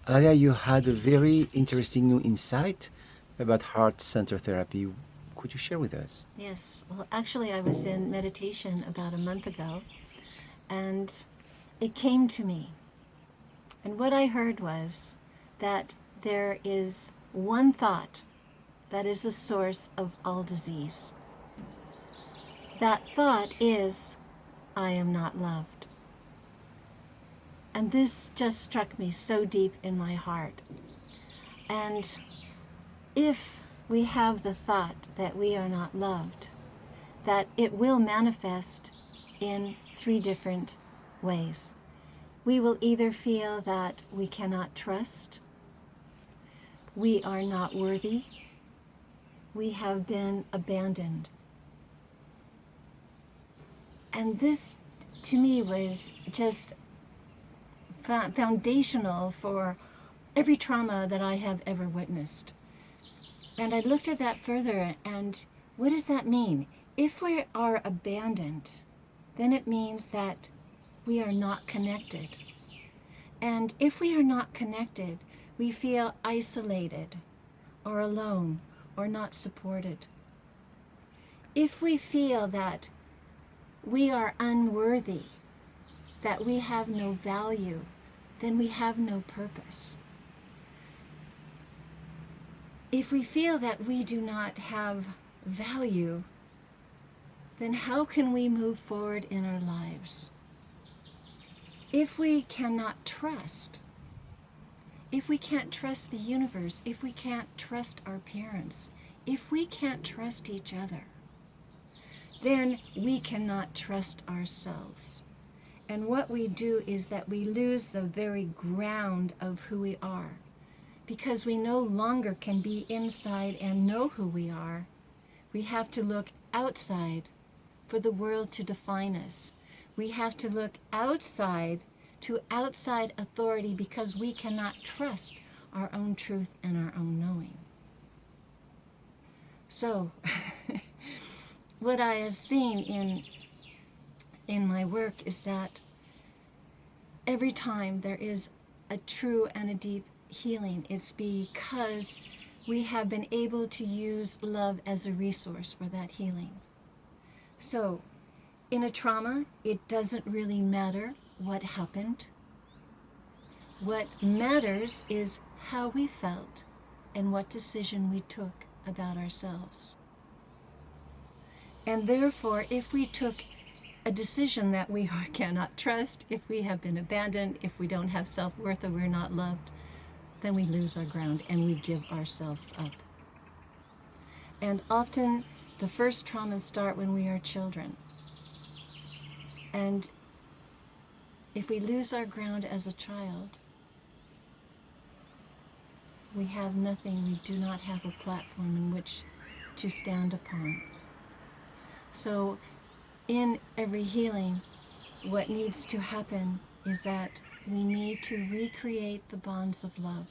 Alia, you had a very interesting new insight about heart center therapy. Could you share with us? Yes. Well, actually, I was in meditation about a month ago, and it came to me. And what I heard was that there is one thought that is the source of all disease. That thought is, I am not loved. And this just struck me so deep in my heart. And if we have the thought that we are not loved, that it will manifest in three different ways. We will either feel that we cannot trust, we are not worthy, we have been abandoned. And this, to me, was just foundational for every trauma that I have ever witnessed. And I looked at that further, and what does that mean? If we are abandoned, then it means that we are not connected. And if we are not connected, we feel isolated or alone or not supported. If we feel that we are unworthy, that we have no value, then we have no purpose. If we feel that we do not have value, then how can we move forward in our lives? If we cannot trust, if we can't trust the universe, if we can't trust our parents, if we can't trust each other, then we cannot trust ourselves. And what we do is that we lose the very ground of who we are, because we no longer can be inside and know who we are. We have to look outside for the world to define us. We have to look outside to outside authority because we cannot trust our own truth and our own knowing. So, what I have seen in my work is that every time there is a true and a deep healing, it's because we have been able to use love as a resource for that healing. So, in a trauma, it doesn't really matter what happened. What matters is how we felt and what decision we took about ourselves. And therefore, if we took a decision that we cannot trust, if we have been abandoned, if we don't have self-worth or we're not loved, then we lose our ground and we give ourselves up. And often the first traumas start when we are children. And if we lose our ground as a child, we have nothing, we do not have a platform in which to stand upon. So in every healing, what needs to happen is that we need to recreate the bonds of love.